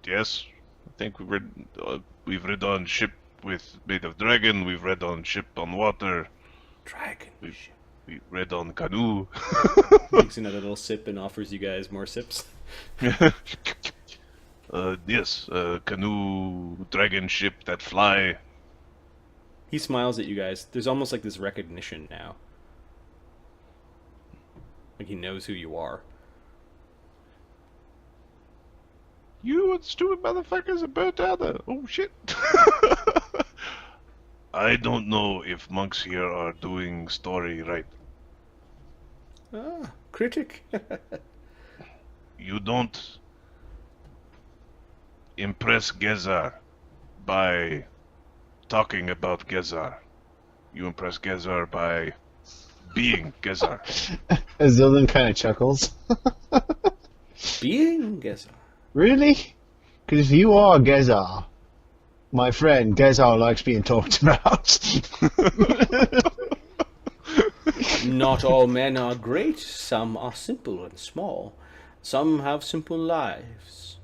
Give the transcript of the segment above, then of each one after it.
Yes, I think we've read on ship with made of dragon. We've read on ship on water. Dragon We ship. we read on canoe. Takes another little sip and offers you guys more sips. Yes, canoe, dragon ship that fly. He smiles at you guys. There's almost like this recognition now. Like he knows who you are. You and stupid motherfuckers are burnt out. Oh shit. I don't know if monks here are doing story right. Ah, critic. You don't impress Gesar by talking about Gesar. You impress Gesar by being Gesar. Azildan kind of chuckles. Being Gesar. Really? Because if you are Gesar, my friend, Gesar likes being talked about. Not all men are great. Some are simple and small. Some have simple lives.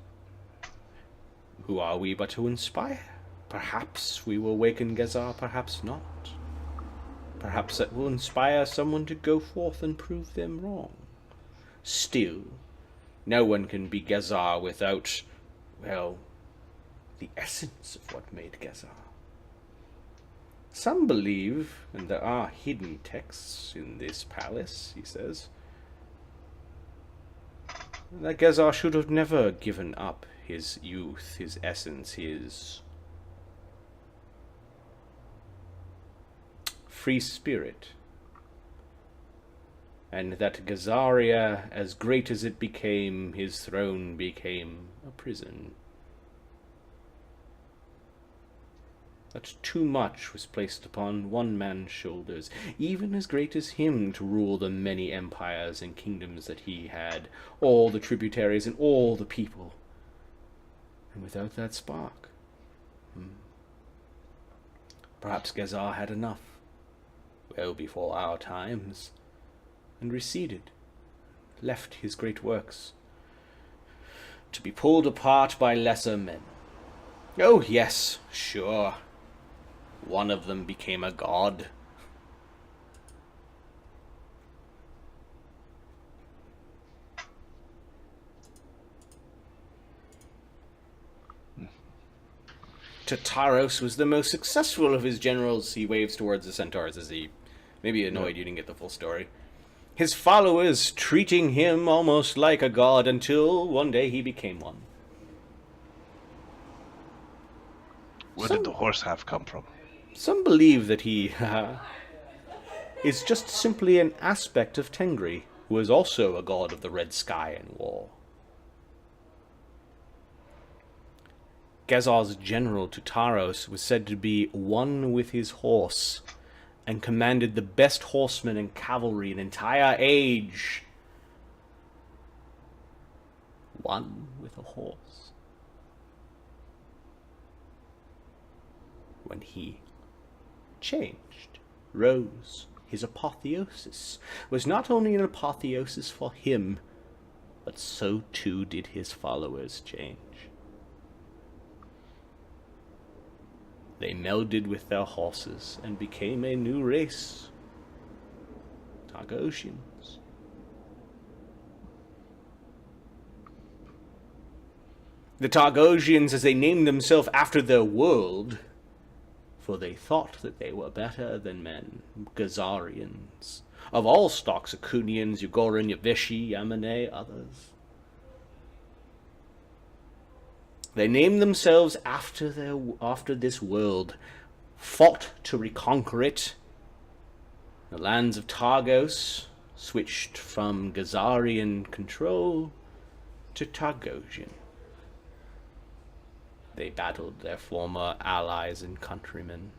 Who are we but to inspire? Perhaps we will waken Gesar, perhaps not. Perhaps that will inspire someone to go forth and prove them wrong. Still, no one can be Gesar without, well, the essence of what made Gesar. Some believe, and there are hidden texts in this palace, he says, that Gesar should have never given up his youth, his essence, his free spirit, and that Gesaria, as great as it became, his throne became a prison. That too much was placed upon one man's shoulders, even as great as him, to rule the many empires and kingdoms that he had, all the tributaries and all the people. And without that spark, perhaps Gesar had enough, well before our times, and receded, left his great works, to be pulled apart by lesser men. Oh yes, sure. One of them became a god. Targos was the most successful of his generals. He waves towards the centaurs as he, maybe annoyed you didn't get the full story. His followers treating him almost like a god until one day he became one. Where did the horse have come from? Some believe that he is just simply an aspect of Tengri, who is also a god of the red sky and war. Gesar's general to Targos was said to be one with his horse, and commanded the best horsemen and cavalry in entire age. One with a horse. When he changed, rose, his apotheosis was not only an apotheosis for him, but so too did his followers change. They melded with their horses and became a new race, Targosians. The Targosians, as they named themselves after their world, for they thought that they were better than men, Gesarians, of all stocks, Acunians, Ugoran, Yavishi, Yamane, others. They named themselves after this world, fought to reconquer it. The lands of Targos switched from Gesarian control to Targosian. They battled their former allies and countrymen,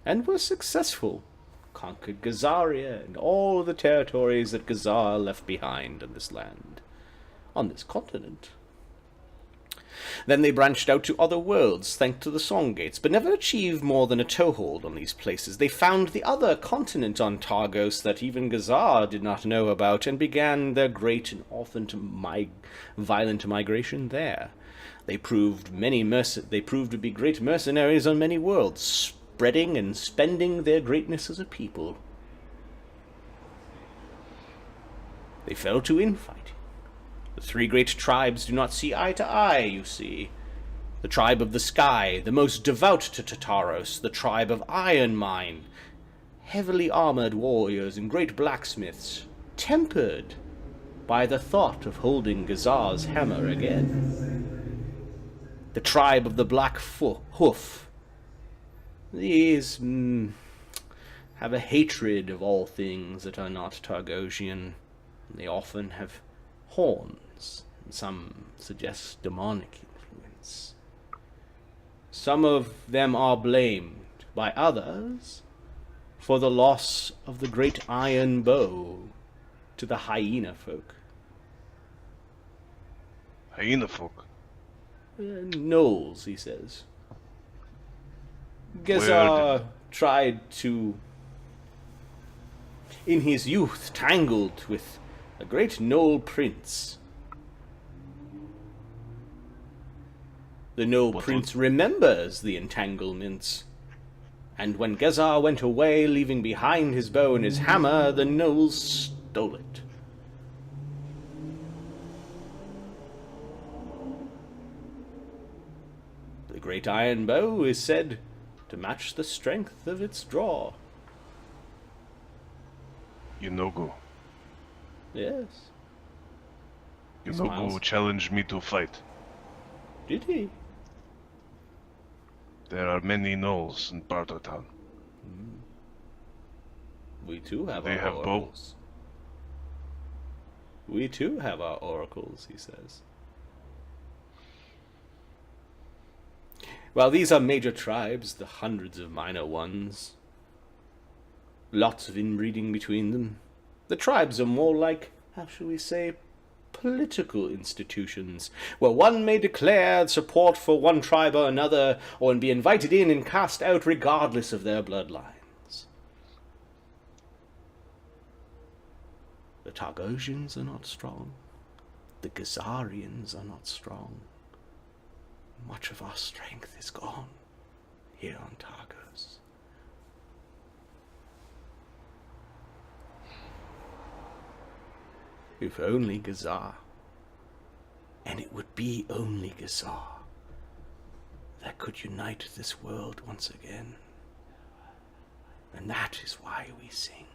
and were successful, conquered Gesaria and all the territories that Gesar left behind on this land, on this continent. Then they branched out to other worlds, thanks to the Song Gates, but never achieved more than a toehold on these places. They found the other continent on Targos that even Gesar did not know about, and began their great and often violent migration there. They proved to be great mercenaries on many worlds, spreading and spending their greatness as a people. They fell to infighting. The three great tribes do not see eye to eye, you see. The tribe of the sky, the most devout to Tartaros, the tribe of Iron Mine, heavily armored warriors and great blacksmiths, tempered by the thought of holding Gesar's hammer again. The tribe of the Black Hoof. These have a hatred of all things that are not Targosian. They often have horns, and some suggest demonic influence. Some of them are blamed by others for the loss of the great iron bow to the hyena folk. Hyena folk? Gnolls, he says. Gesar tried to, in his youth, tangled with a great Gnoll prince. The Gnoll prince remembers the entanglements, and when Gesar went away, leaving behind his bow and his hammer, the Gnolls stole it. The great iron bow is said to match the strength of its draw. Yenogu. Yes. Yenogu challenged me to fight. Did he? There are many gnolls in Bartertown. We too have They our have oracles. We too have our oracles, he says. Well, these are major tribes, the hundreds of minor ones. Lots of inbreeding between them. The tribes are more like, how shall we say, political institutions, where one may declare support for one tribe or another, or be invited in and cast out regardless of their bloodlines. The Targosians are not strong. The Gesarians are not strong. Much of our strength is gone here on Targos. If only Gesar, and it would be only Gesar, that could unite this world once again. And that is why we sing.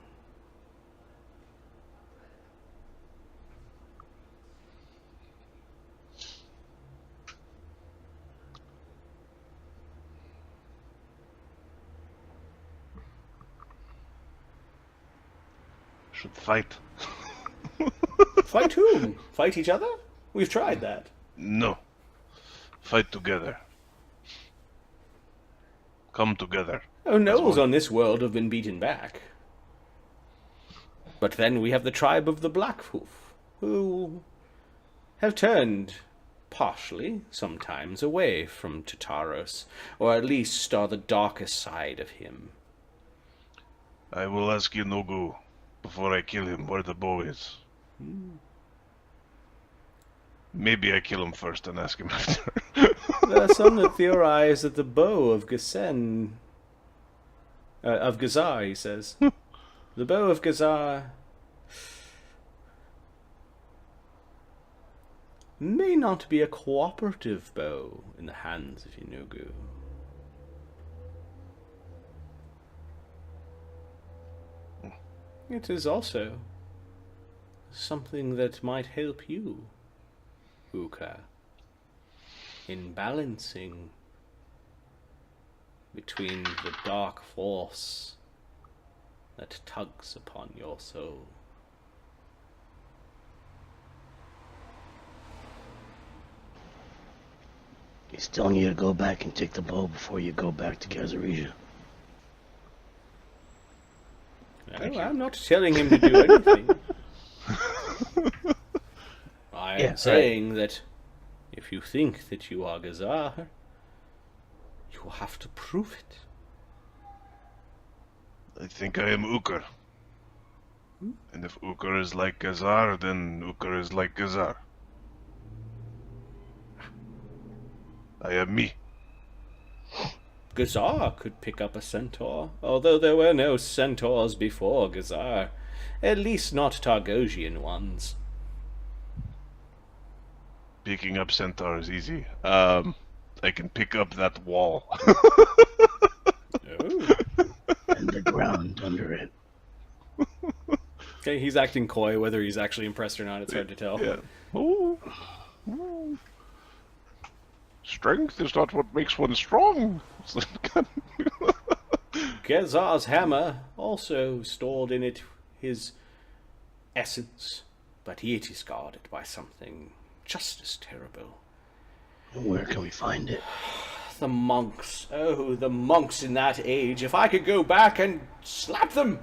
Should fight. Fight whom? Fight each other? We've tried that. No. Fight together. Come together. Oh, Gnolls on this world have been beaten back. But then we have the tribe of the Blackhoof, who have turned, partially, sometimes, away from Tartaros, or at least are the darkest side of him. I will ask Yenogu before I kill him where the bow is. Maybe I kill him first and ask him after. There are some that theorize that the bow of Gesar, he says. The bow of Gesar may not be a cooperative bow in the hands of Yenogu. It is also something that might help you, Ukher, in balancing between the dark force that tugs upon your soul. He's telling you to go back and take the bow before you go back to Gesaria. No, I'm not telling him to do anything. I am saying that if you think that you are Gesar, you will have to prove it. I think I am Ukher. And if Ukher is like Gesar, then Ukher is like Gesar. I am me. Gesar could pick up a centaur, although there were no centaurs before Gesar. At least not Targosian ones. Picking up centaur is easy. I can pick up that wall. Oh. And the ground under it. Okay, he's acting coy. Whether he's actually impressed or not, it's hard to tell. Yeah. Ooh. Ooh. Strength is not what makes one strong. Gesar's hammer also stored in it his essence, but it is guarded by something just as terrible. Where can we find it? The monks. Oh, the monks in that age. If I could go back and slap them!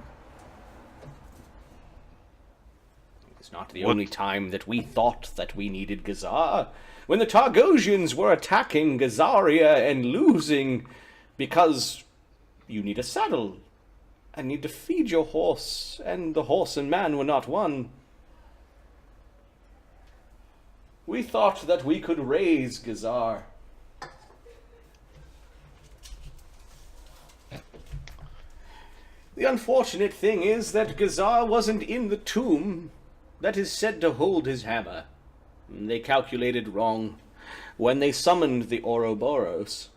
It's not the only time that we thought that we needed Gesar. When the Targosians were attacking Gesaria and losing because you need a saddle and need to feed your horse, and the horse and man were not one. We thought that we could raise Gesar. The unfortunate thing is that Gesar wasn't in the tomb that is said to hold his hammer. They calculated wrong when they summoned the Ouroborous.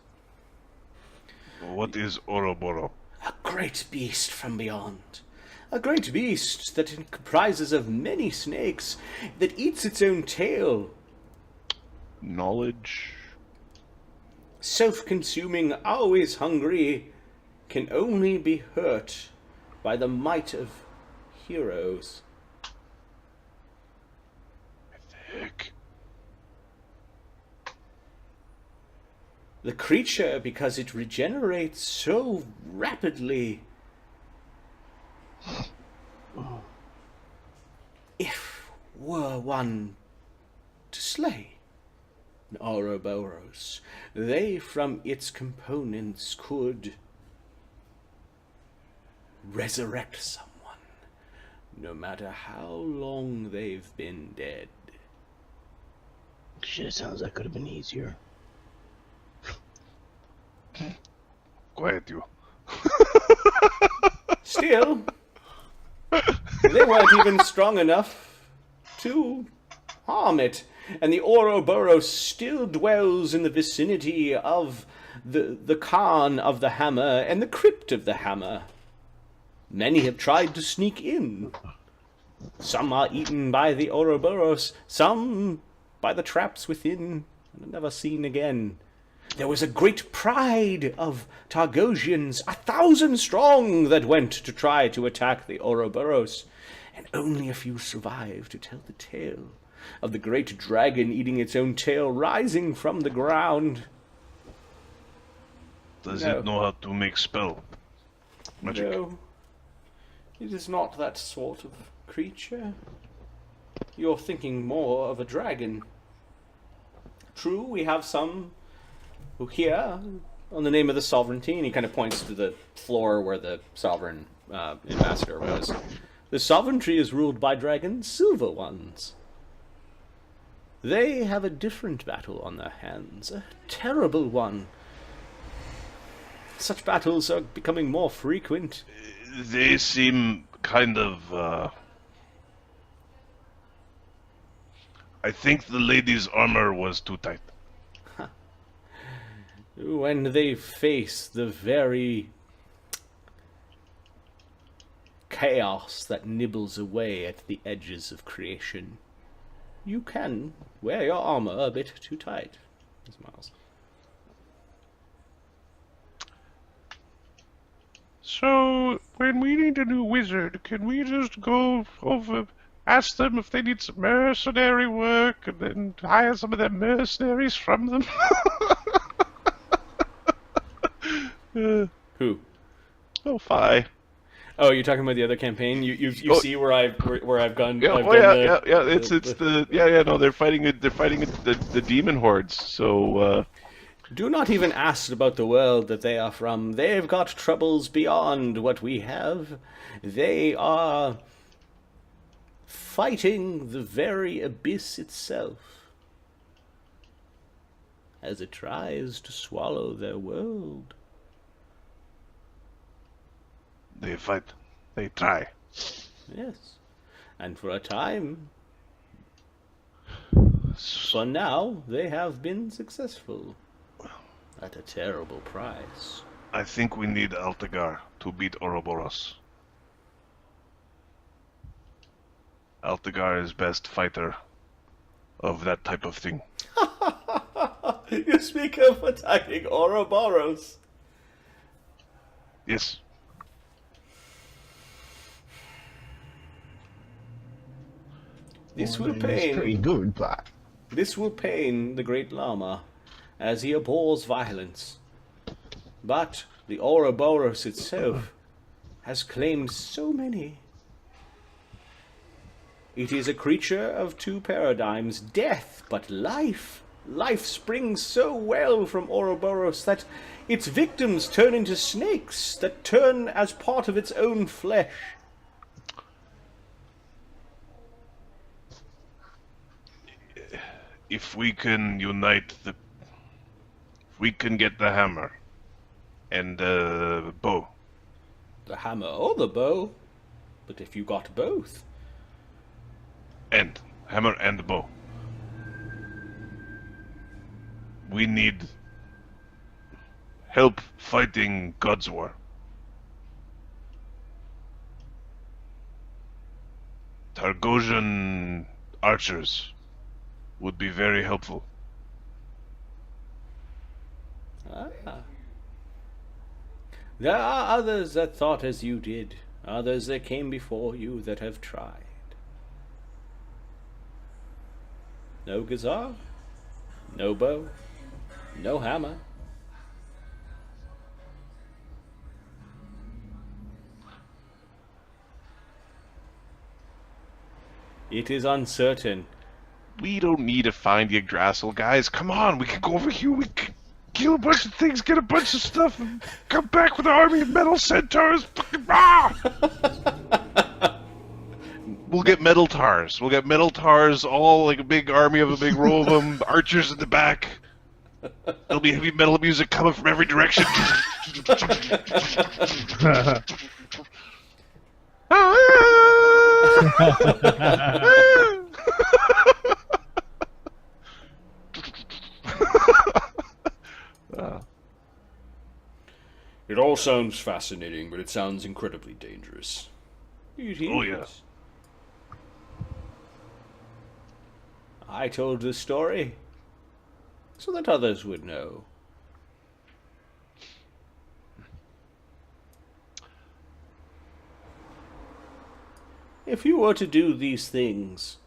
What is Ouroborous? A great beast from beyond. A great beast that comprises of many snakes, that eats its own tail. Knowledge? Self-consuming, always hungry, can only be hurt by the might of heroes. Heck. The creature, because it regenerates so rapidly. If were one to slay an Ouroborous, they from its components could resurrect someone, no matter how long they've been dead. Shit, sounds like could have been easier. Quiet you. Still, they weren't even strong enough to harm it, and the Ouroborous still dwells in the vicinity of the cairn of the hammer and the crypt of the hammer. Many have tried to sneak in. Some are eaten by the Ouroborous, some by the traps within, and are never seen again. There was a great pride of Targosians, 1,000 strong, that went to try to attack the Ouroborous, and only a few survived to tell the tale of the great dragon eating its own tail, rising from the ground. Does No. it know how to make spell? Magic? No, it is not that sort of creature. You're thinking more of a dragon. True, we have some who here, on the name of the sovereignty, and he kind of points to the floor where the sovereign ambassador was. The sovereignty is ruled by dragons, silver ones. They have a different battle on their hands, a terrible one. Such battles are becoming more frequent. They seem kind of, I think the lady's armor was too tight. When they face the very chaos that nibbles away at the edges of creation, you can wear your armor a bit too tight. He smiles. So, when we need a new wizard, can we just go over, ask them if they need some mercenary work, and then hire some of their mercenaries from them? Who? Oh, Fi. Oh, you're talking about the other campaign. You Oh. see where I've gone. Yeah, I've oh done yeah, the- yeah, yeah. It's the yeah. No, they're fighting it. They're fighting it, the demon hordes. So Do not even ask about the world that they are from. They've got troubles beyond what we have. They are fighting the very abyss itself. as it tries to swallow their world. They fight. They try. Yes. And for a time, for now, they have been successful. At a terrible price. I think we need Altagar to beat Ouroborous. Altagar is best fighter of that type of thing. You speak of attacking Ouroborous. Yes. This Well, will I mean, it's pretty pain. good, but This will pain the Great Lama, as he abhors violence. But the Ouroborous itself has claimed so many. It is a creature of two paradigms, death, but life. Life springs so well from Ouroborous that its victims turn into snakes that turn as part of its own flesh. If we can unite the... If we can get the hammer and the bow. The hammer or the bow, but if you got both. And hammer and the bow. We need help fighting God's War. Targosian archers would be very helpful. There are others that thought as you did, others that came before you that have tried. No Gesar, no bow, no hammer. It is uncertain. We don't need to find Yggdrasil, guys. Come on, we can go over here, we can kill a bunch of things, get a bunch of stuff, and come back with an army of metal centaurs. Fucking We'll get metal tars. We'll get metal tars, all like a big army of a big row of them, archers in the back. There'll be heavy metal music coming from every direction. It all sounds fascinating, but it sounds incredibly dangerous. It is. Oh, yeah. I told this story so that others would know. If you were to do these things,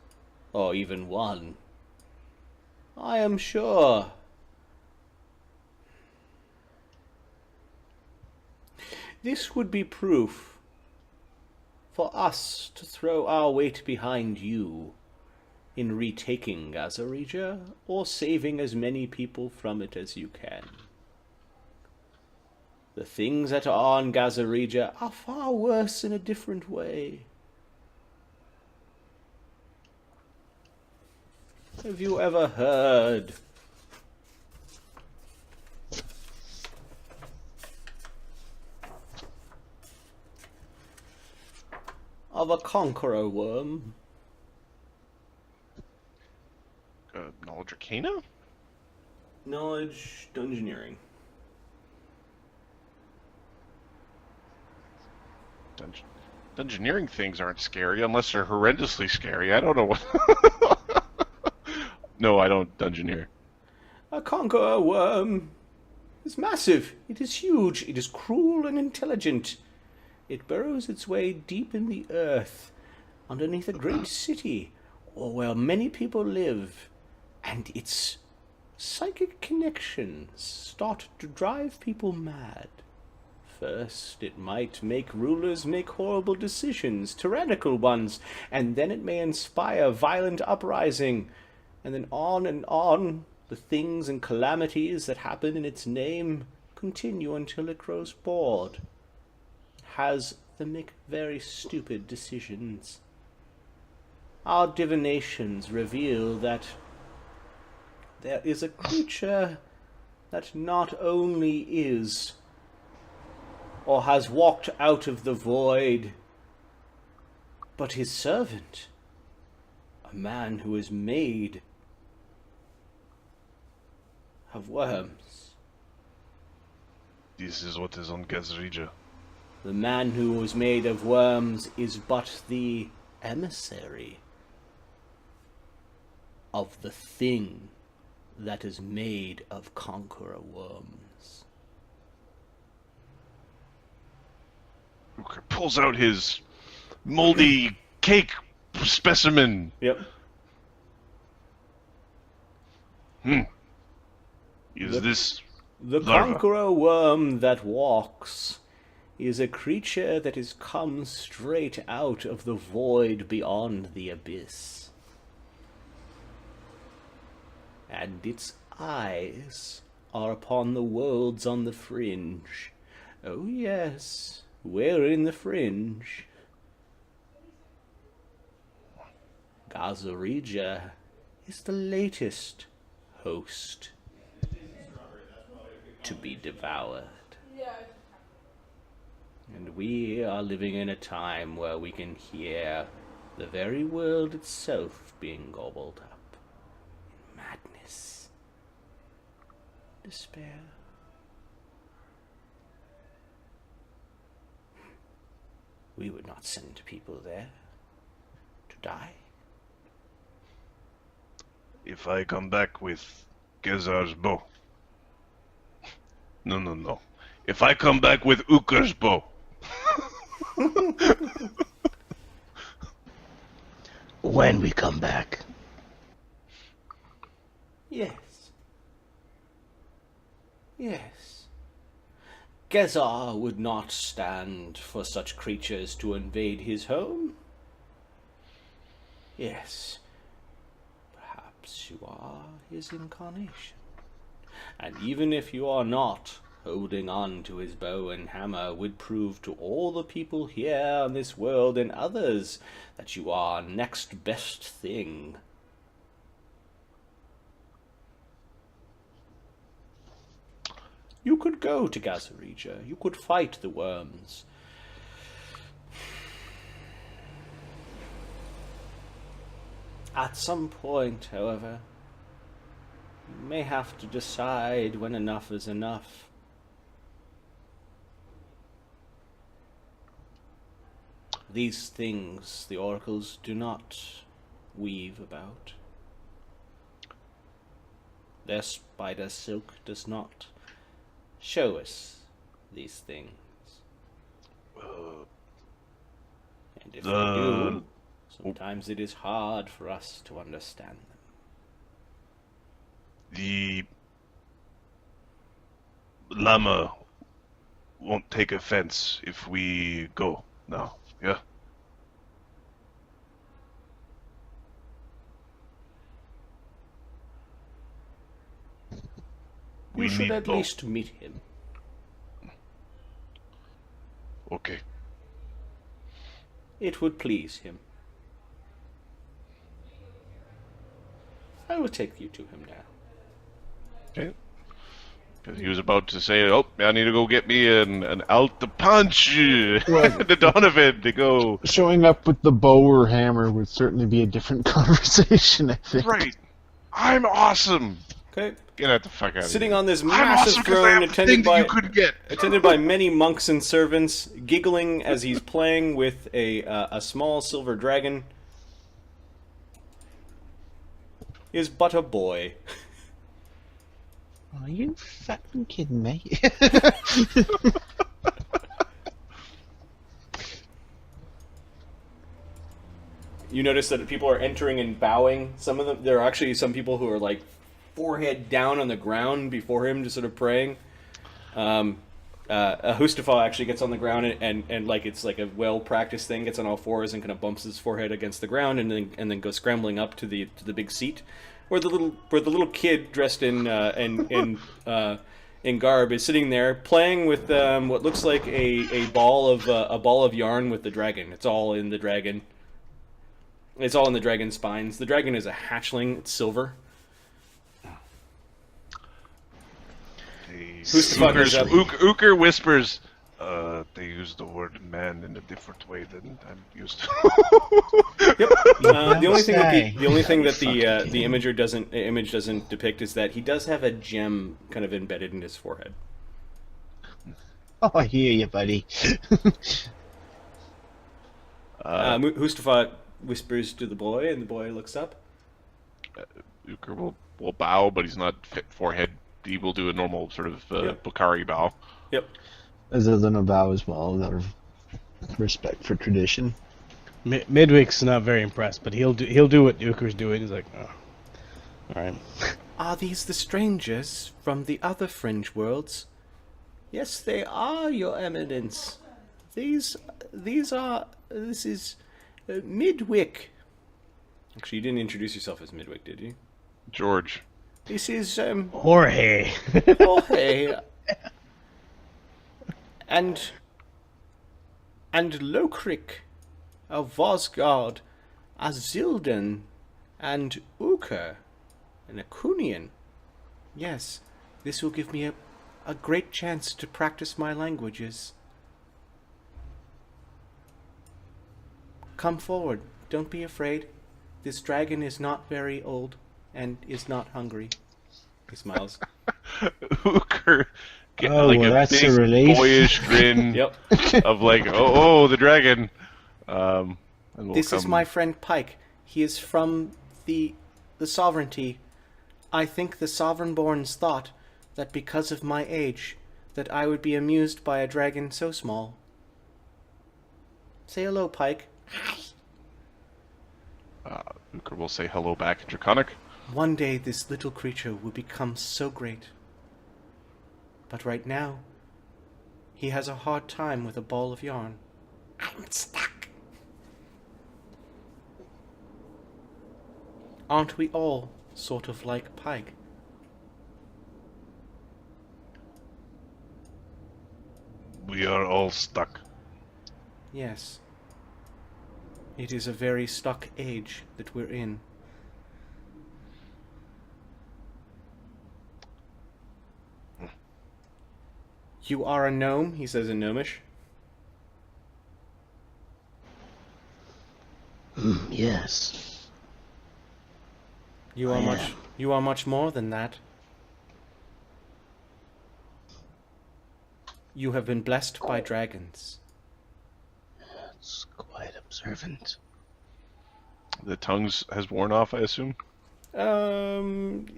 or even one, I am sure this would be proof for us to throw our weight behind you in retaking Gesaria, or saving as many people from it as you can. The things that are on Gesaria are far worse in a different way. Have you ever heard of a conqueror worm? Knowledge Arcana? Knowledge Dungeoneering. Dungeoneering things aren't scary unless they're horrendously scary. I don't know what... No, I don't dungeoneer. A conqueror worm is massive. It is huge. It is cruel and intelligent. It burrows its way deep in the earth, underneath a great city, or where many people live, and its psychic connections start to drive people mad. First, it might make rulers make horrible decisions, tyrannical ones, and then it may inspire violent uprising, and then on, the things and calamities that happen in its name continue until it grows bored, has them make very stupid decisions. Our divinations reveal that there is a creature that not only is or has walked out of the void, but his servant, a man who is made of worms. This is what is on Gesaria. The man who was made of worms is but the emissary of the thing that is made of conqueror worms. Ukher pulls out his moldy cake specimen. Yep. Is this The larva? conqueror worm that walks is a creature that has come straight out of the void beyond the abyss. And its eyes are upon the worlds on the fringe. Oh yes, we're in the fringe. Gesaria is the latest host to be devoured. And we are living in a time where we can hear the very world itself being gobbled up in madness, despair. We would not send people there to die. If I come back with Gesar's bow. No. If I come back with Ukher's bow. When we come back. Yes. Gesar would not stand for such creatures to invade his home. Yes. Perhaps you are his incarnation. And even if you are not, holding on to his bow and hammer would prove to all the people here on this world and others that you are next best thing. You could go to Gesaria. You could fight the worms. At some point, however, you may have to decide when enough is enough. These things the oracles do not weave about. Their spider silk does not show us these things. And if they do, sometimes it is hard for us to understand them. The Lama won't take offense if we go now, yeah? We should need at bow. least meet him. Okay. It would please him. I will take you to him now. Okay. Because he was about to say, oh, I need to go get me an out the punch, the Donovan to go. Showing up with the bow or hammer would certainly be a different conversation, I think. Right. I'm awesome. Okay. Get out the fuck out of here. Sitting on this I'm massive awesome 'cause I throne have the attended thing that by you couldn't get. attended by many monks and servants, giggling as he's playing with a small silver dragon, is but a boy. Are you fucking kidding me? You notice that people are entering and bowing. Some of them, there are actually some people who are like forehead down on the ground before him, just sort of praying. Hustafal actually gets on the ground and like it's like a well-practiced thing, gets on all fours and kind of bumps his forehead against the ground and then goes scrambling up to the big seat where the little kid dressed in garb is sitting there playing with what looks like a ball of yarn with the dragon. It's all in the dragon. It's all in the dragon's spines. The dragon is a hatchling. It's silver. Who's the fuck is up? Ukher whispers, they use the word man in a different way than I'm used to. Yep. The only thing that the image doesn't depict is that he does have a gem kind of embedded in his forehead. Oh, I hear you, buddy. Hustafat whispers to the boy, and the boy looks up. Ukher will bow, but he's not forehead. He will do a normal sort of Bukari bow. Yep. Azildan will bow as well, out of respect for tradition. Midwick's not very impressed, but he'll do what Ukher's doing. He's like, oh, all right. Are these the strangers from the other fringe worlds? Yes, they are, Your Eminence. This is Midwick. Actually, you didn't introduce yourself as Midwick, did you? George. This is Jorge. Jorge. And Lokrik of Vosgard, Azildan, and Ukher, and Akunian. Yes, this will give me a great chance to practice my languages. Come forward, don't be afraid. This dragon is not very old and is not hungry. He smiles. Ukher. That's big, a relief. Boyish grin Yep. of like, oh, the dragon. This is my friend Pike. He is from the sovereignty. I think the sovereignborns thought that because of my age, that I would be amused by a dragon so small. Say hello, Pike. Ukher will say hello back in Draconic. One day this little creature will become so great. But right now, he has a hard time with a ball of yarn. I'm stuck. Aren't we all sort of like Pike? We are all stuck. Yes. It is a very stuck age that we're in. You are a gnome, he says in Gnomish. Yes. You are much more than that. You have been blessed by dragons. That's quite observant. The tongues has worn off, I assume.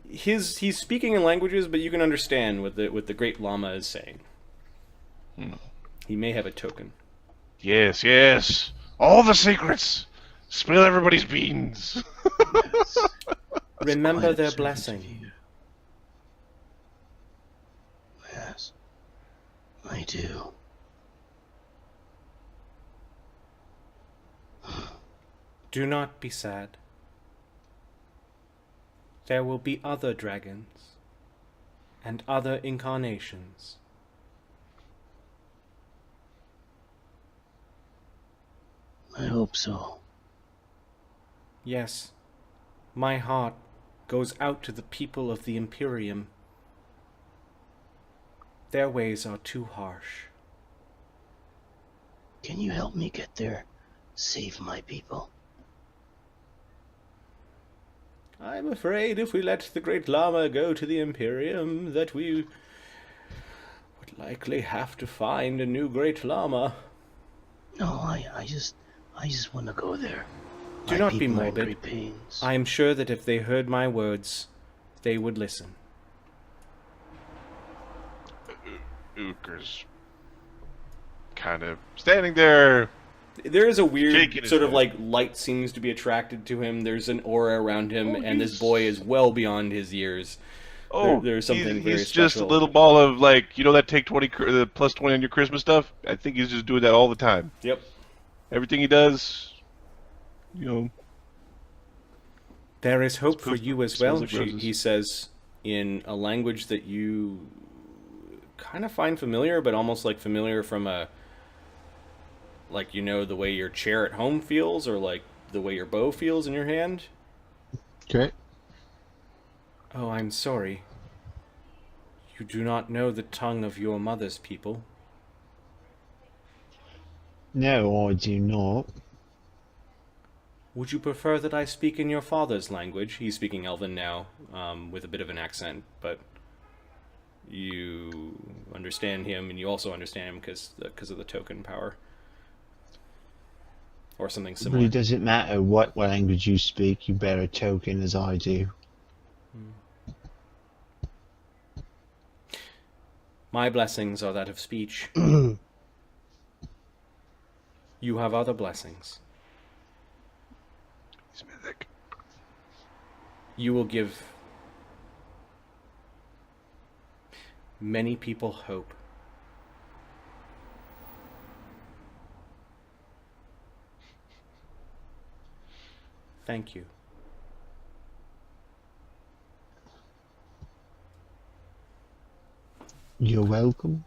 He's speaking in languages, but you can understand what the Great Lama is saying. He may have a token. Yes. All the secrets. Spill everybody's beans. Yes. Remember their observant blessing. of you. Yes, I do. Do not be sad. There will be other dragons and other incarnations. I hope so. Yes, my heart goes out to the people of the Imperium. Their ways are too harsh. Can you help me get there? Save my people. I'm afraid if we let the Great Lama go to the Imperium, that we would likely have to find a new Great Lama. No, I just want to go there. Do My not be people are in morbid. great pains. I am sure that if they heard my words, they would listen. Ukher's kind of standing there. There is a weird Shaking his sort of head. like light seems to be attracted to him. There's an aura around him, Oh, and this he's- boy is well beyond his years. There's something very he's just a special. little ball of like, that take 20 the plus 20 on your Christmas stuff. I think he's just doing that all the time. Yep. Everything he does, There is hope for Poof, you as smells well, like roses. he says in a language that you kind of find familiar, but almost like familiar from a, like, the way your chair at home feels, or like the way your bow feels in your hand. Okay. Oh, I'm sorry. You do not know the tongue of your mother's people. No, I do not. Would you prefer that I speak in your father's language? He's speaking Elven now, with a bit of an accent, but you understand him, and you also understand him because of the token power. Or something It similar. really doesn't matter what language you speak, you bear a token as I do. My blessings are that of speech. You have other blessings. He's mythic. You will give many people hope. Thank you. You're welcome.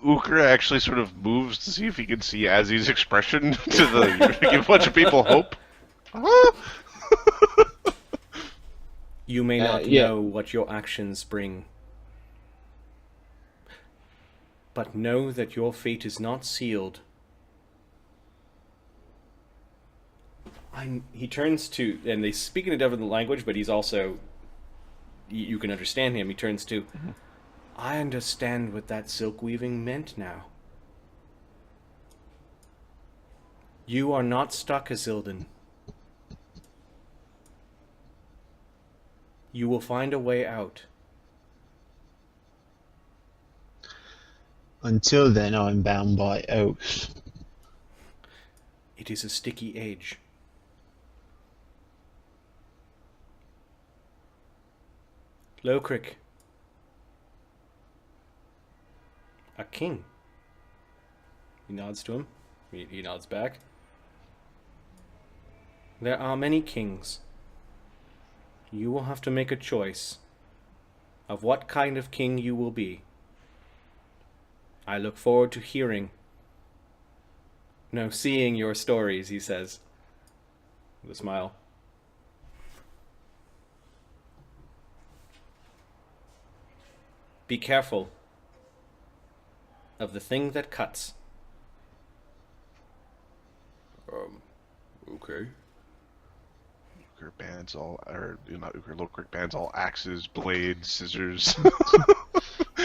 Ukher actually sort of moves to see if he can see Azzy's expression to give a bunch of people hope. You may not yeah. know what your actions bring, but know that your fate is not sealed. He turns to, and they speak in a different language, but he's also, you can understand him. He turns to, I understand what that silk weaving meant now. You are not stuck, Azildan. You will find a way out. Until then, I'm bound by oaths. It is a sticky age. Lokrik. A king. He nods to him. He nods back. There are many kings. You will have to make a choice of what kind of king you will be. I look forward to seeing your stories, he says, with a smile. Be careful of the thing that cuts. Okay. Ukher bans all, or not Ukher, Lokrik bans all axes, blades, scissors.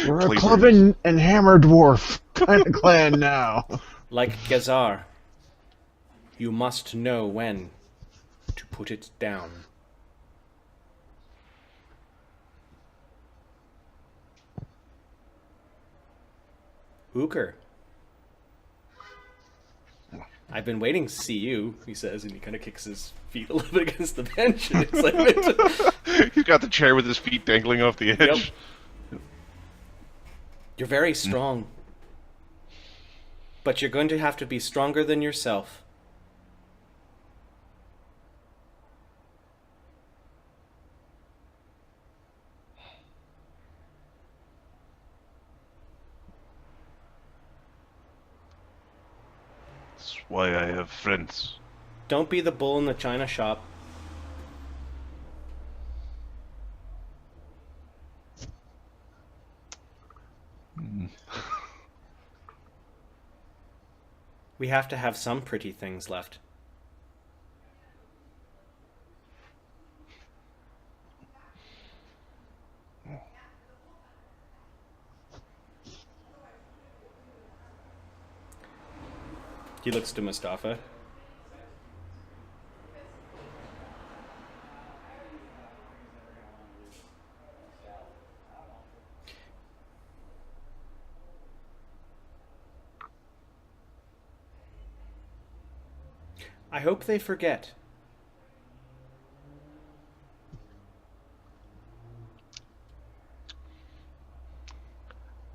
We're a Cleavers. club and hammer dwarf kind of clan now. Like Gesar, you must know when to put it down. Ukher. I've been waiting to see you, he says, and he kind of kicks his feet a little bit against the bench. And it's like, He's got the chair with his feet dangling off the edge. Yep. You're very strong. But you're going to have to be stronger than yourself. That's why I have friends. Don't be the bull in the china shop. We have to have some pretty things left. He looks to Mustafa. I hope they forget.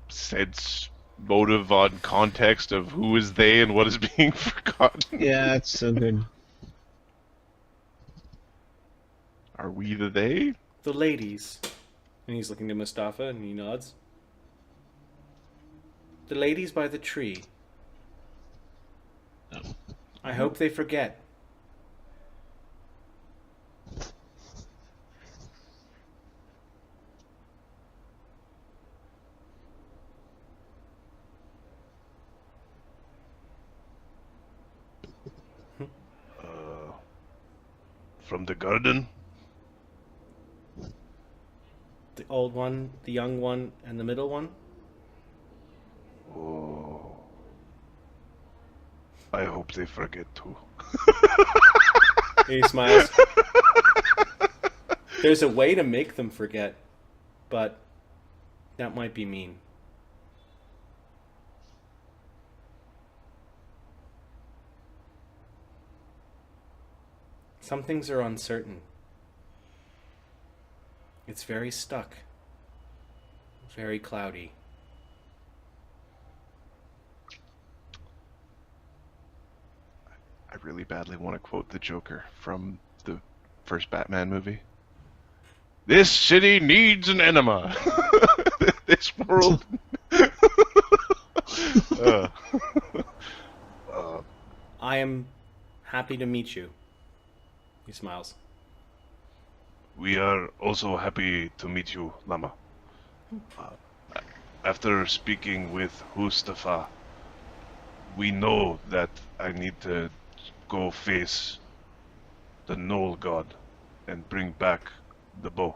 Sense, motive on context of who is they and what is being forgotten. Yeah, it's so good. Are we the they? The ladies. And he's looking to Mustafa and he nods. The ladies by the tree. Oh. I hope they forget. from the garden? The old one, the young one, and the middle one? Oh. I hope they forget too. He smiles. There's a way to make them forget, but that might be mean. Some things are uncertain. It's very stuck. Very cloudy. I really badly want to quote the Joker from the first Batman movie. This city needs an enema. This world. I am happy to meet you. He smiles. We are also happy to meet you, Lama. After speaking with Mustafa, we know that I need to go face the Gnoll god and bring back the bow.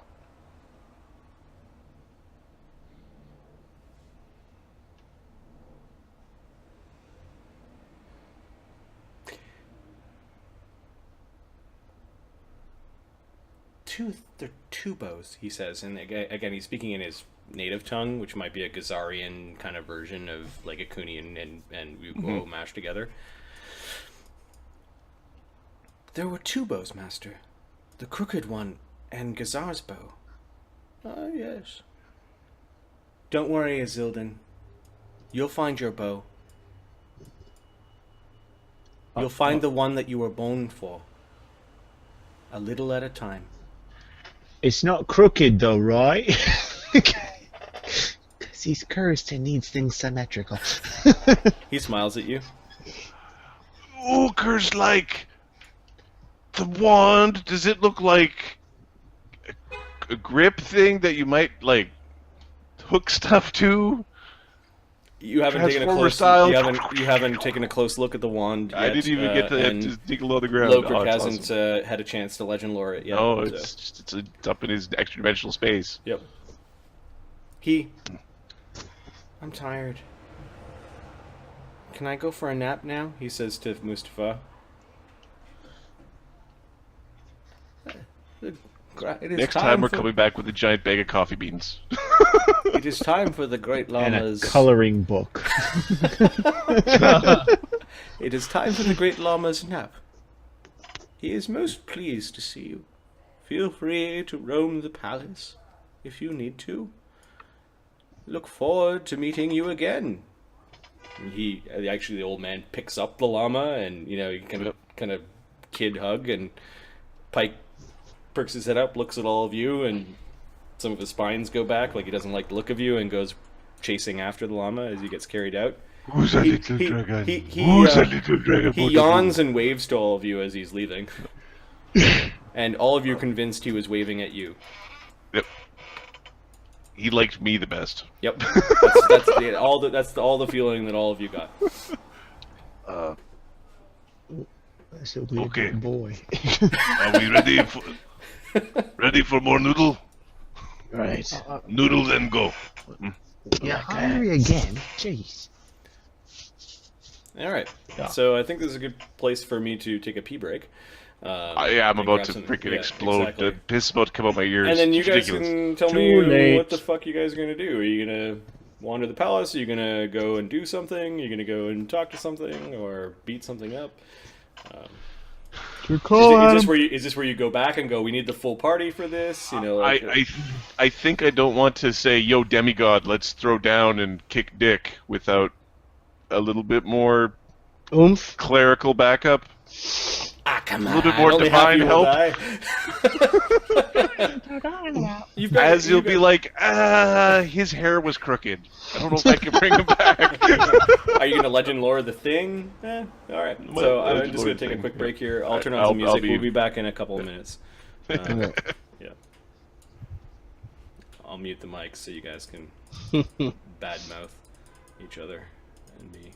They're two bows, he says, and again he's speaking in his native tongue, which might be a Gesarian kind of version of like a Kunian and Ukher mashed together. There were two bows, Master. The crooked one and Gesar's bow. Ah, yes. Don't worry, Azildan. You'll find your bow. You'll find the one that you were born for. A little at a time. It's not crooked though, right? Because he's cursed and needs things symmetrical. He smiles at you. Ukher's like the wand. Does it look like a grip thing that you might like hook stuff to? You haven't taken a Transformer close. style. You haven't taken a close look at the wand yet. I didn't even get to and just dig low the ground. Lokrik it's hasn't awesome. had a chance to legend lore it yet. No, so. it's up in his extra dimensional space. Yep. I'm tired. Can I go for a nap now? He says to Mustafa. It is Next time we're for, coming back with a giant bag of coffee beans. It is time for the Great And a Lama's... colouring book. It is time for the Great Lama's nap. He is most pleased to see you. Feel free to roam the palace if you need to. Look forward to meeting you again. And the old man picks up the llama and, you kind of kid hug, and Pike perks his head up, looks at all of you, and some of his spines go back, like he doesn't like the look of you, and goes chasing after the llama as he gets carried out. Who's that little dragon? Who's that little dragon? He yawns and waves to all of you as he's leaving. And all of you are convinced he was waving at you. Yep. He liked me the best. Yep. That's all the feeling that all of you got. That's a weird Okay. boy. Are we ready for more noodle? Right. Noodle, then go. You're hungry again? Jeez. All right. Yeah. So I think this is a good place for me to take a pee break. I'm about to freaking explode. Exactly. The piss is about to come out my ears. And then you It's guys ridiculous. can tell Too me late. what the fuck you guys are gonna do. Are you gonna wander the palace? Are you gonna go and do something? Are you gonna go and talk to something or beat something up? Is this where you go back and go, we need the full party for this? I think I don't want to say, yo, demigod, let's throw down and kick dick without a little bit more Oomph. clerical backup. Come A little bit more only half divine you will help. die. As you'll be like, his hair was crooked. I don't know if I can bring him back. Are you gonna legend lore the thing? All right. So I'm Legend just lore gonna take a thing, quick yeah. break here. I'll turn on I'll some music. be- We'll be back in a couple of minutes. Okay. Yeah. I'll mute the mics so you guys can badmouth each other and me.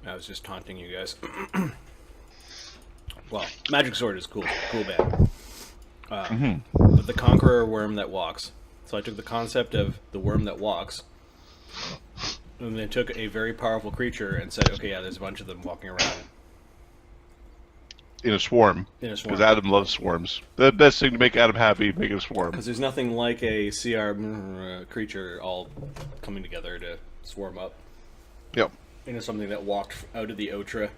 I was just taunting you guys. Well, magic sword is cool bad. But the conqueror worm that walks. So I took the concept of the worm that walks, and then took a very powerful creature and said, okay, yeah, there's a bunch of them walking around. In a swarm. Because Adam loves swarms. The best thing to make Adam happy, make it a swarm. Because there's nothing like a CR creature all coming together to swarm up. Yep. Into something that walked out of the Otra.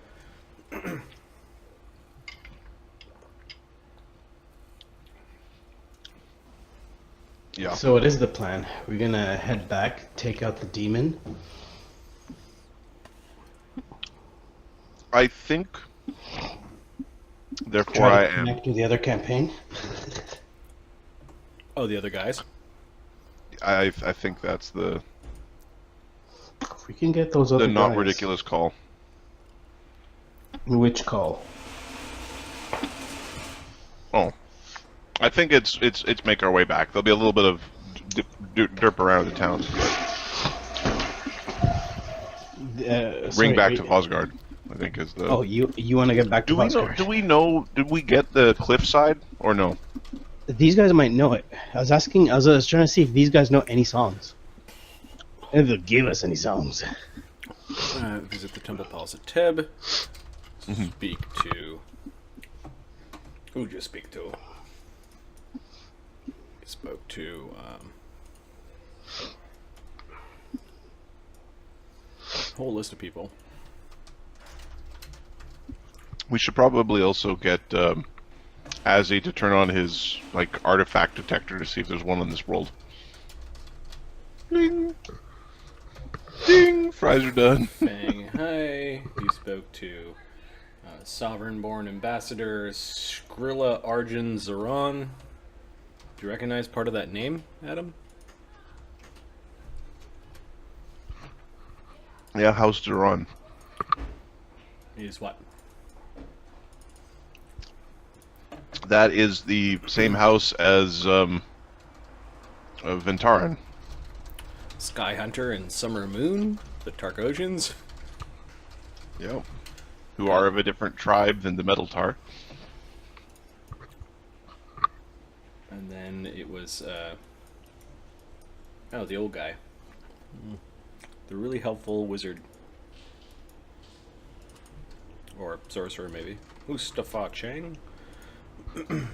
Yeah. So what is the plan? We're gonna head back, take out the demon. I think... Therefore Try I to am... connect to the other campaign. Oh, the other guys? I think that's the We can get those other not guys. ridiculous call. Which call? Oh. I think it's make our way back. There'll be a little bit of derp around the town. Ring back to Fosgard, I think is the... Oh, you want to get back to Fosgard? Do we know, did we get the cliffside, or no? These guys might know it. I was trying to see if these guys know any songs. If they'll give us any songs. Visit the Temple Palace at Tebb. Speak to... Who'd you speak to? Spoke to, a whole list of people. We should probably also get Azzy to turn on his artifact detector to see if there's one in this world. Ding! Ding! Fries are done. Bang, hi. He spoke to Sovereign-born Ambassador Skrilla Arjun Zaron. Do you recognize part of that name, Adam? Yeah, how's Duran? Is what? That is the same house as Ventaran. Sky Hunter and Summer Moon, the Targosians. Yep. Who are of a different tribe than the Metal Tar. And then it was, the old guy. The really helpful wizard. Or sorcerer, maybe. Mustafa Chang? And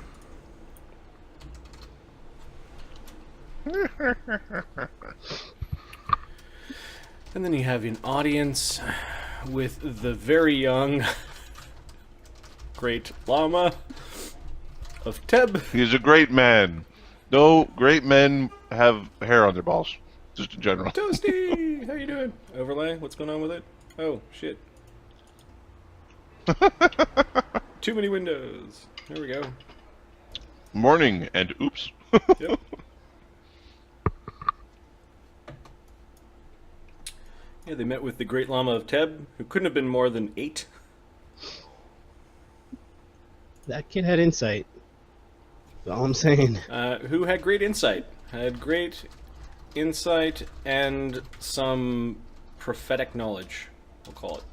then you have an audience with the very young Great Lama of Tebb. He's a great man. No, great men have hair on their balls. Just in general. Toasty! How you doing? Overlay? What's going on with it? Oh, shit. Too many windows. There we go. Morning and oops. Yep. Yeah, they met with the Great Lama of Tebb, who couldn't have been more than 8. That kid had insight. That's all I'm saying. Who had great insight. Had great insight and some prophetic knowledge, we'll call it.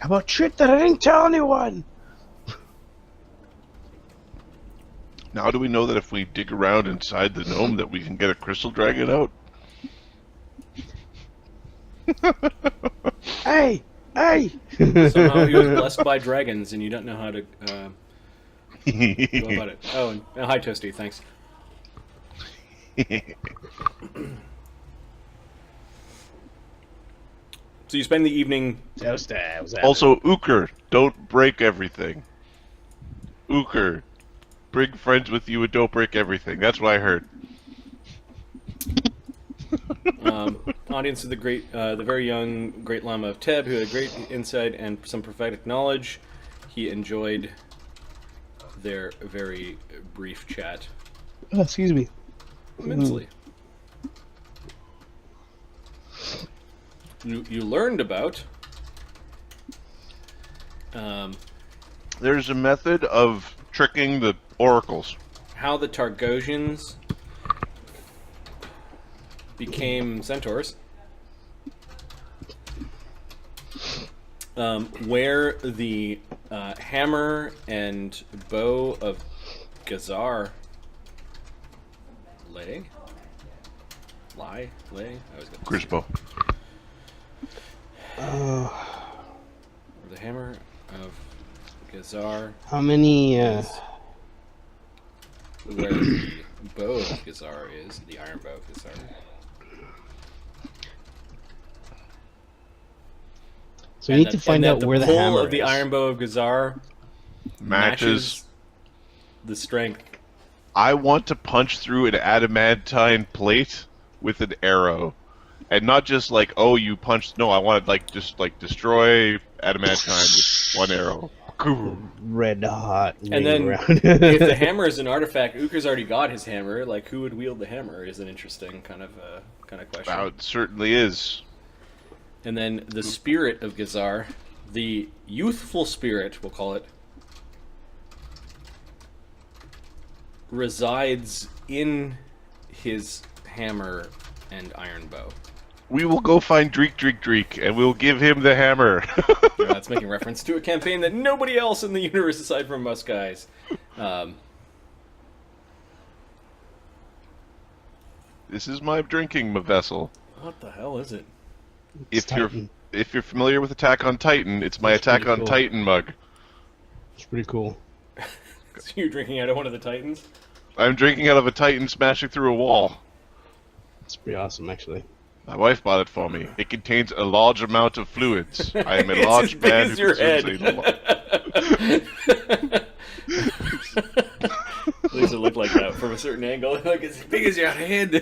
How about shit that I didn't tell anyone? Now do we know that if we dig around inside the gnome that we can get a crystal dragon out? Hey! Hey! Somehow he was blessed by dragons and you don't know how to go about it. Oh, and hi Toasty, thanks. So you spend the evening... Also, Ukher, don't break everything. Ukher, bring friends with you and don't break everything. That's what I heard. Audience of the very young Great Lama of Tebb, who had great insight and some prophetic knowledge. He enjoyed their very brief chat. Oh, excuse me. Immensely. You learned about... There's a method of tricking the oracles. how the Targosians became centaurs. where the hammer and bow of Gesar lay. I was gonna Grisbo. Where the hammer of Gesar, How many? where the bow of Gesar is, the iron bow of Gesar. So we need to find out where the hammer pull is. of the iron bow of Gesar Matches. the strength. I want to punch through an adamantine plate with an arrow. And not just like, oh, you punched. No, I want to like just like destroy adamantine with one arrow. Red hot. And then, if the hammer is an artifact, Ukher's already got his hammer. Like, who would wield the hammer is an interesting kind of question. Wow, it certainly is. And then the spirit of Gesar, the youthful spirit, we'll call it, resides in his hammer and iron bow. We will go find Dreek, and we'll give him the hammer. That's making reference to a campaign that nobody else in the universe aside from us guys. This is my drinking vessel. What the hell is it? If you're familiar with Attack on Titan, it's my Attack on Titan mug. It's pretty cool. So you're drinking out of one of the Titans? I'm drinking out of a Titan smashing through a wall. It's pretty awesome, actually. My wife bought it for me. It contains a large amount of fluids. I am a It's large as big man as who your consumes head. a lot. At least it looked like that from a certain angle. Like, it's as big as your head.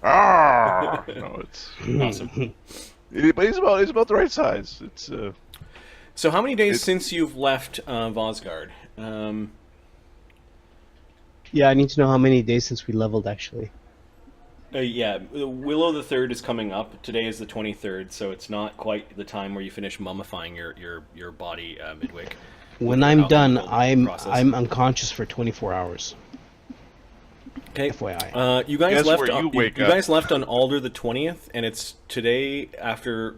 No, it's Awesome. but it's about the right size. It's So how many days since you've left Vosgard? Yeah, I need to know how many days since we leveled, actually. Yeah, Willow the 3rd is coming up. Today is the 23rd, so it's not quite the time where you finish mummifying your body, Midwick. When I'm done, alcohol process. I'm unconscious for 24 hours. Okay. FYI. You guys Guess left. where you wake you up. guys left on Alder the 20th, and it's today after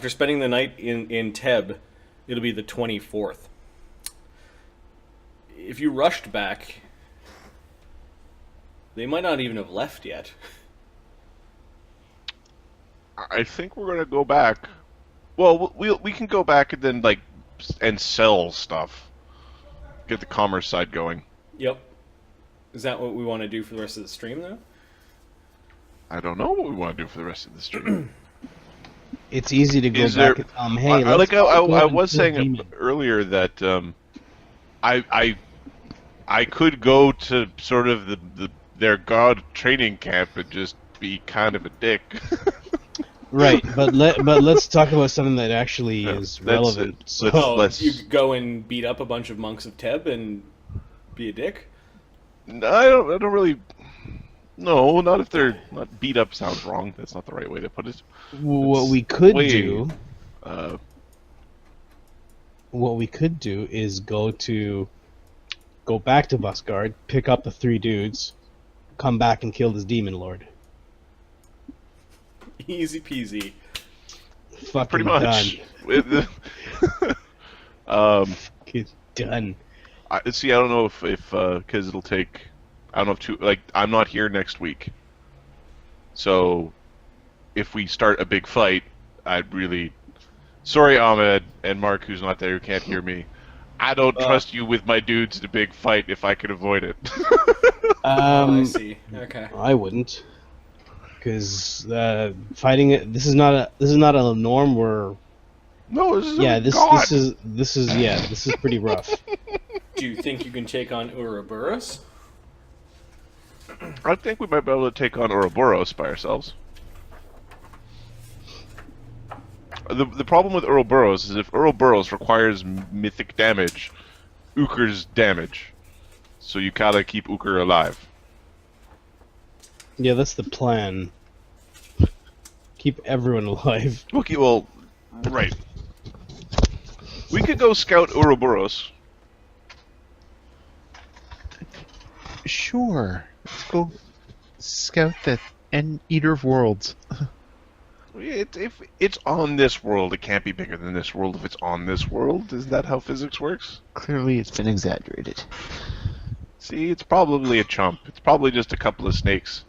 spending the night in Tebb. It'll be the 24th. If you rushed back, they might not even have left yet. I think we're gonna go back. Well, we can go back and then and sell stuff. Get the commerce side going. Yep. Is that what we want to do for the rest of the stream, though? I don't know what we want to do for the rest of the stream. It's easy to go Is back there- and hey, I let's go I and was kill saying demon. earlier that I could go to sort of their god training camp and just be kind of a dick. Right, but let's talk about something that actually is that's relevant. it. So, Let's- You go and beat up a bunch of monks of Tebb and be a dick? I don't really. No, not if they're not beat up. Sounds wrong. That's not the right way to put it. what we could way- do, Uh, is go back to Vosgard, pick up the 3 dudes, come back and kill this demon lord. Easy peasy. Fucking pretty much. Done. Done. I don't know if because it'll take. I don't know if I'm not here next week. So, if we start a big fight, I'd really. Sorry, Ahmed and Mark, who's not there, who can't hear me. I don't trust you with my dudes in a big fight if I can avoid it. I see. Okay. I wouldn't, because fighting it. This is not a norm where. No, this is Yeah, a this god. this is pretty rough. Do you think you can take on Ouroborous? I think we might be able to take on Ouroborous by ourselves. The problem with Ouroborous is if Ouroborous requires mythic damage, Ukher's damage. So you gotta keep Ukher alive. Yeah, that's the plan. Keep everyone alive. Okay, well, right. We could go scout Ouroborous. Sure. Let's go scout the Eater of Worlds. If it's on this world, it can't be bigger than this world if it's on this world. Is that how physics works? Clearly, it's been exaggerated. See, it's probably a chump. It's probably just a couple of snakes.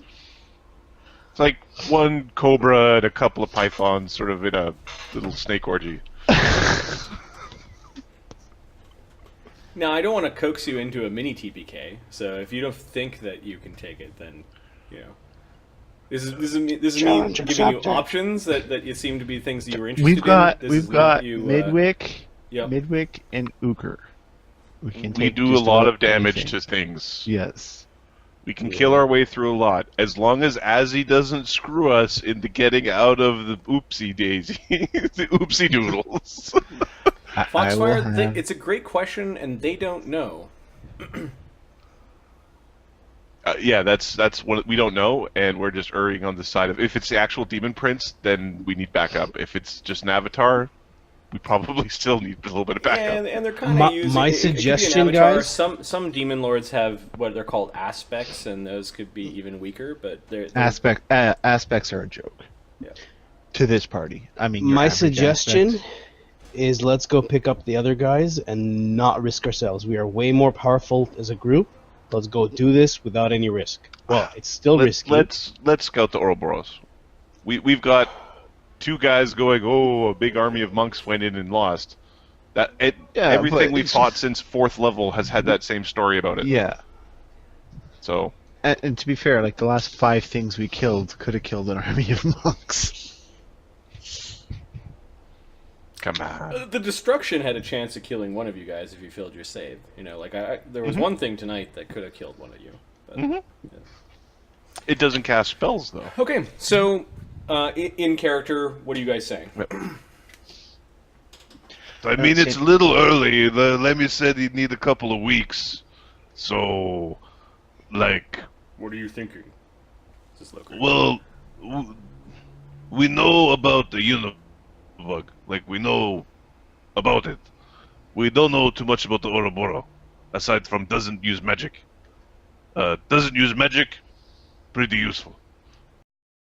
It's like one cobra and a couple of pythons sort of in a little snake orgy. Now, I don't want to coax you into a mini TPK, so if you don't think that you can take it, then, you know. This is me Challenge giving you accepted. options that you seem to be things that you were interested in. We've got you, Midwick, yep. Midwick, and Ukher. We can We take do a just lot about of damage anything. to things. Yes. We can kill our way through a lot, as long as Azzy doesn't screw us into getting out of the oopsie daisy, the oopsie doodles. Foxfire, it's a great question, and they don't know. Yeah, that's what we don't know, and we're just erring on the side of if it's the actual demon prince, then we need backup. If it's just an avatar, we probably still need a little bit of backup. And they're kind of using my it could be an suggestion, avatar. guys- Some demon lords have what they're called aspects, and those could be even weaker. But they're Aspects are a joke. Yeah. To this party, I mean, your My average suggestion aspects. is let's go pick up the other guys and not risk ourselves. We are way more powerful as a group. Let's go do this without any risk. Well, it's still risky. Let's scout the Ouroborous. We've got two guys going. Oh, a big army of monks went in and lost. Everything but we've it's- fought since 4th level has had that same story about it. Yeah, So and to be fair, like the last 5 things we killed could have killed an army of monks. come on. The destruction had a chance of killing one of you guys if you failed your save. You know, like there was one thing tonight that could have killed one of you. But, It doesn't cast spells though. Okay, so in character, what are you guys saying? I mean, it's a little early. The Lemmy said he'd need a couple of weeks. So, like, What are you thinking? Is this Lokrik? well, we know about the Unibug. Like, we know about it. We don't know too much about the Ouroborous, aside from doesn't use magic. Doesn't use magic, pretty useful.